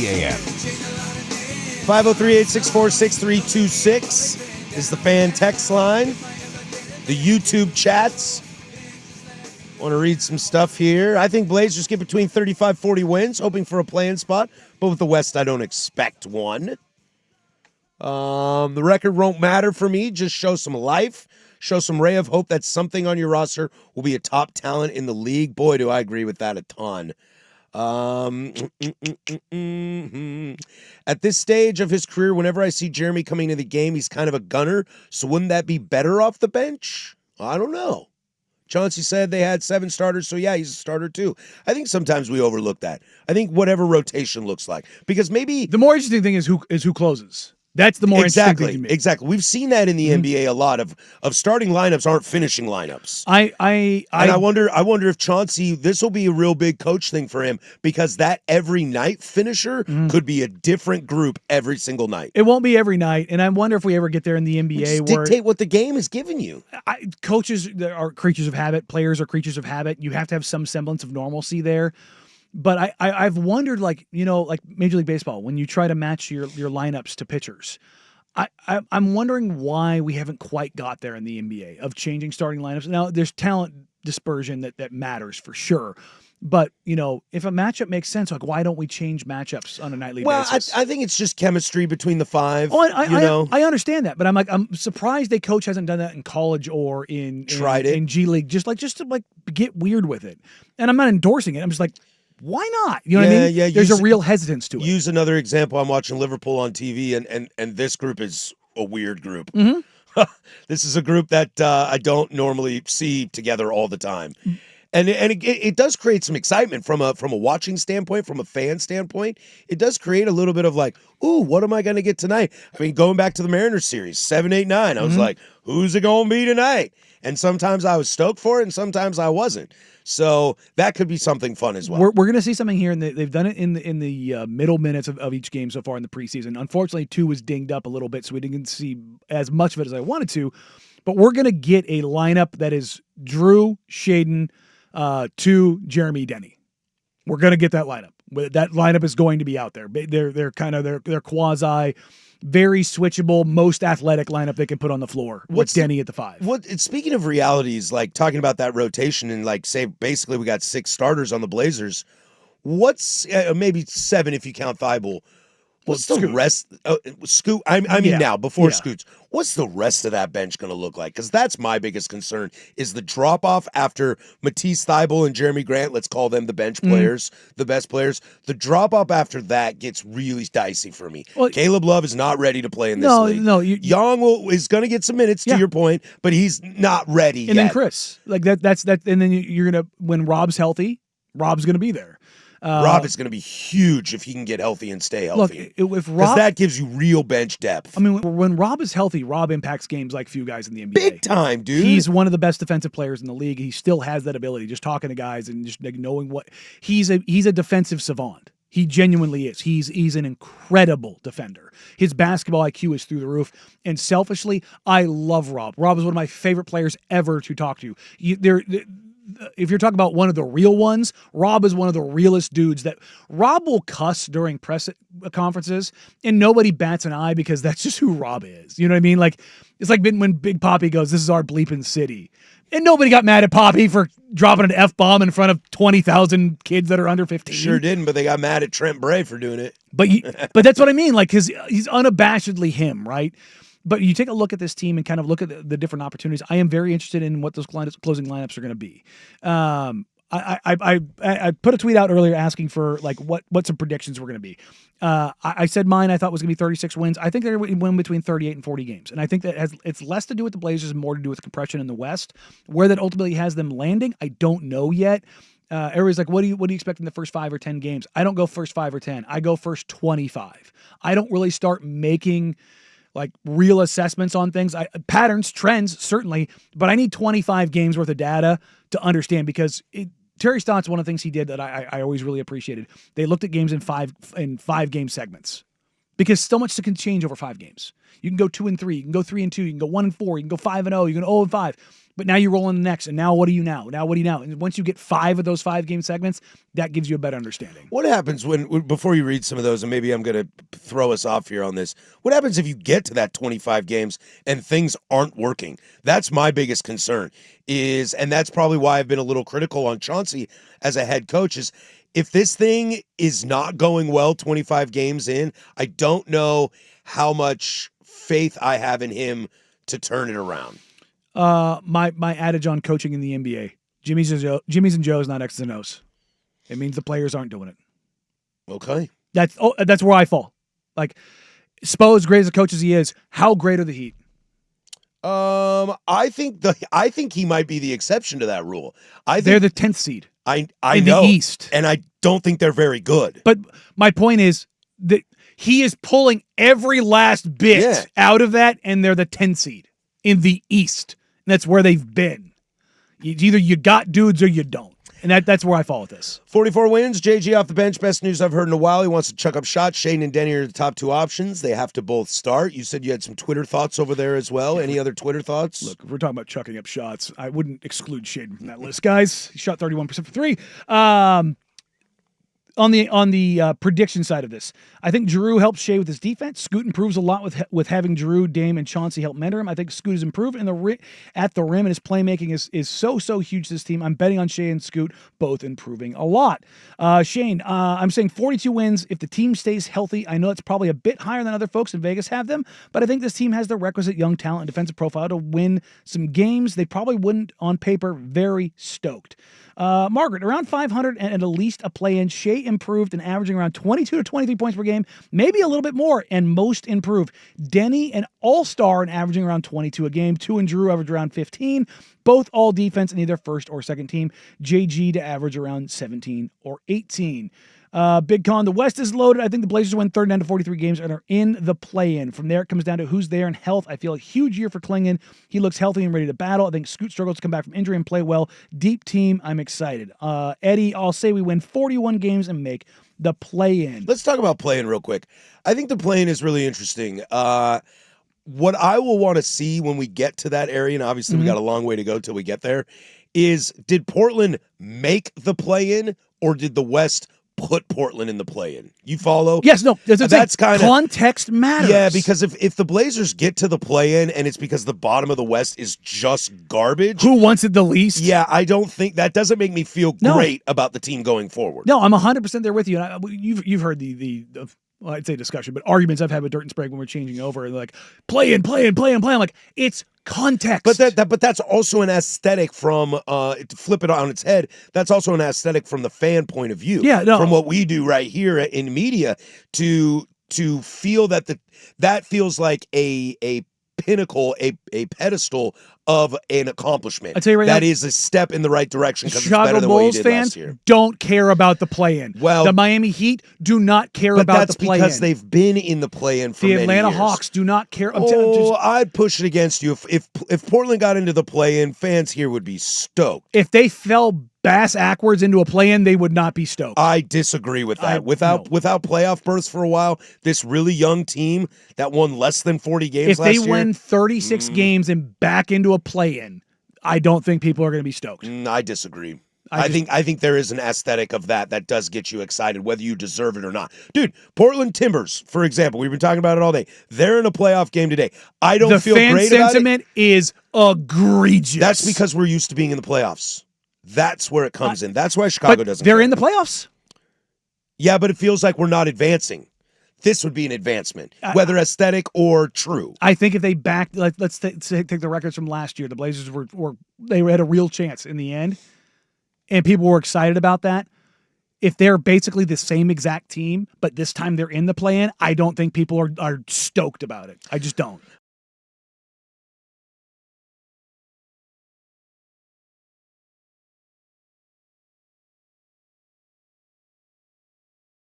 AM. 503-864-6326 is the fan text line. The YouTube chats. Want to read some stuff here. I think Blazers get between 35-40 wins, hoping for a play-in spot. But with the West, I don't expect one. The record won't matter for me. Just show some life. Show some ray of hope that something on your roster will be a top talent in the league. Boy, do I agree with that a ton. At this stage of his career, whenever I see Jeremy coming to the game, he's kind of a gunner. So wouldn't that be better off the bench? I don't know. Chauncey said they had 7 starters, so yeah, he's a starter too. I think sometimes we overlook that. I think whatever rotation looks like, because maybe the more interesting thing is who closes. That's the more interesting thing to me. Exactly. We've seen that in the NBA a lot of starting lineups aren't finishing lineups. I wonder if Chauncey, this will be a real big coach thing for him, because that every night finisher could be a different group every single night. It won't be every night, and I wonder if we ever get there in the NBA where dictate what the game is giving you. Coaches are creatures of habit, players are creatures of habit. You have to have some semblance of normalcy there. But I've wondered, like Major League Baseball, when you try to match your lineups to pitchers, I'm wondering why we haven't quite got there in the NBA of changing starting lineups. Now, there's talent dispersion that matters for sure. But, if a matchup makes sense, like, why don't we change matchups on a nightly basis? I think it's just chemistry between the 5. I understand that, but I'm surprised a coach hasn't done that in college or in G League, just to get weird with it. And I'm not endorsing it. I'm just like, why not? You know what I mean? Yeah, there's a real hesitance to it. Use another example. I'm watching Liverpool on TV, and this group is a weird group. Mm-hmm. This is a group that I don't normally see together all the time. And it does create some excitement from a watching standpoint, from a fan standpoint. It does create a little bit of like, ooh, what am I going to get tonight? I mean, going back to the Mariners series, 7, 8, 9, I was like, who's it going to be tonight? And sometimes I was stoked for it, and sometimes I wasn't. So that could be something fun as well. We're going to see something here, and they've done it in the middle minutes of each game so far in the preseason. Unfortunately, 2 was dinged up a little bit, so we didn't see as much of it as I wanted to. But we're going to get a lineup that is Drew, Shaden, to Jeremy Denny. We're going to get that lineup. That lineup is going to be out there. They're kind of their quasi, very switchable, most athletic lineup they can put on the floor with Denny at the 5. Speaking of realities, like talking about that rotation and like say basically we got 6 starters on the Blazers. What's maybe 7 if you count Thibault? What's the rest? Scoot. Now before Scoots. What's the rest of that bench going to look like? Because that's my biggest concern is the drop off after Matisse Thybulle and Jeremy Grant. Let's call them the bench players, the best players. The drop off after that gets really dicey for me. Well, Caleb Love is not ready to play in this league. No, Young is going to get some minutes to your point, but he's not ready yet. And then Chris, like that's that, and then you're gonna when Rob's healthy, Rob's gonna be there. Rob is going to be huge if he can get healthy and stay healthy. Look, because that gives you real bench depth. I mean, when Rob is healthy, Rob impacts games like few guys in the NBA. Big time, dude. He's one of the best defensive players in the league. He still has that ability, just talking to guys and just knowing what he's a defensive savant. He genuinely is. He's an incredible defender. His basketball IQ is through the roof. And selfishly, I love Rob. Rob is one of my favorite players ever to talk to. If you're talking about one of the real ones, Rob is one of the realest dudes that Rob will cuss during press conferences and nobody bats an eye because that's just who Rob is. You know what I mean? Like, it's like when Big Papi goes, "This is our bleeping city." And nobody got mad at Papi for dropping an F-bomb in front of 20,000 kids that are under 15. Sure didn't, but they got mad at Trent Bray for doing it. But that's what I mean. Like, he's unabashedly him, right? But you take a look at this team and kind of look at the different opportunities. I am very interested in what those closing lineups are going to be. I put a tweet out earlier asking for like what some predictions were going to be. I said mine I thought was going to be 36 wins. I think they're going to win between 38 and 40 games. And I think that it's less to do with the Blazers and more to do with compression in the West. Where that ultimately has them landing, I don't know yet. Everybody's like, what do you expect in the first 5 or 10 games? I don't go first 5 or 10. I go first 25. I don't really start making like real assessments on things. Patterns, trends, certainly, but I need 25 games worth of data to understand because Terry Stotts, one of the things he did that I always really appreciated, they looked at games in five game segments because so much can change over 5 games. You can go 2-3, you can go 3-2, you can go 1-4, you can go 5-0, you can go 0-5. But now you roll in the next, and now what do you now? Now what do you now? And once you get 5 of those 5-game segments, that gives you a better understanding. What happens before you read some of those, and maybe I'm going to throw us off here on this, what happens if you get to that 25 games and things aren't working? That's my biggest concern and that's probably why I've been a little critical on Chauncey as a head coach, is if this thing is not going well 25 games in, I don't know how much faith I have in him to turn it around. My adage on coaching in the NBA: Jimmy's and Joe's, not X's and O's. It means the players aren't doing it. Okay, that's where I fall. Like, Spo, as great as a coach as he is, how great are the Heat? I think he might be the exception to that rule. They're the 10th seed. I in know, the East, and I don't think they're very good. But my point is that he is pulling every last bit out of that, and they're the 10th seed in the East. And that's where they've been. Either you got dudes or you don't. And that's where I fall with this. 44 wins. JG off the bench. Best news I've heard in a while. He wants to chuck up shots. Shane and Denny are the top 2 options. They have to both start. You said you had some Twitter thoughts over there as well. Any other Twitter thoughts? Look, if we're talking about chucking up shots, I wouldn't exclude Shane from that list, guys. He shot 31% for 3. On the prediction side of this, I think Drew helps Shea with his defense. Scoot improves a lot with having Drew, Dame, and Chauncey help mentor him. I think Scoot has improved at the rim, and his playmaking is so huge to this team. I'm betting on Shea and Scoot both improving a lot. Shane, I'm saying 42 wins if the team stays healthy. I know it's probably a bit higher than other folks in Vegas have them, but I think this team has the requisite young talent and defensive profile to win some games. They probably wouldn't, on paper, very stoked. Margaret, around 500 and at least a play-in. Shea improved and averaging around 22 to 23 points per game, maybe a little bit more, and most improved. Denny, an all-star and averaging around 22 a game. 2 and Drew average around 15. Both all defense in either first or second team. JG to average around 17 or 18. Big Con, the West is loaded. I think the Blazers win 39 to 43 games and are in the play-in. From there, it comes down to who's there and health. I feel a huge year for Klingon. He looks healthy and ready to battle. I think Scoot struggles to come back from injury and play well. Deep team, I'm excited. Eddie, I'll say we win 41 games and make the play-in. Let's talk about play-in real quick. I think the play-in is really interesting. What I will want to see when we get to that area, and obviously we got a long way to go till we get there, is did Portland make the play-in or did the West put Portland in the play-in? You follow? Yes, no. That's kind of context matters. Yeah, because if the Blazers get to the play-in and it's because the bottom of the West is just garbage. Who wants it the least? Yeah, I don't think that doesn't make me feel great about the team going forward. No, I'm 100% there with you. And you've heard the well, I'd say discussion, but arguments I've had with Dirt and Sprague when we're changing over, and like play in. I'm like, it's context. But that's also an aesthetic from to flip it on its head. That's also an aesthetic from the fan point of view. Yeah, no. From what we do right here in media to feel that feels like a pinnacle, a pedestal of an accomplishment. I tell you right now, that is a step in the right direction because it's Chicago better than Bulls what you did fans last year. Don't care about the play-in. Well, the Miami Heat do not care about the play-in. But that's because they've been in the play-in for many years. The Atlanta Hawks do not care. I'd push it against you. If Portland got into the play-in, fans here would be stoked. If they fell backwards into a play-in, they would not be stoked. I disagree with that. Without playoff berths for a while, this really young team that won less than 40 games last year. If they win 36 games and back into a play-in, I don't think people are going to be stoked. I disagree. I think there is an aesthetic of that does get you excited, whether you deserve it or not. Dude, Portland Timbers, for example, we've been talking about it all day. They're in a playoff game today. I don't feel great about it. The fan sentiment is egregious. That's because we're used to being in the playoffs. That's where it comes in. That's why Chicago doesn't. They're in the playoffs. Yeah, but it feels like we're not advancing. This would be an advancement, whether aesthetic or true. I think if they backed, let's take the records from last year. The Blazers they had a real chance in the end, and people were excited about that. If they're basically the same exact team, but this time they're in the play-in, I don't think people are stoked about it. I just don't.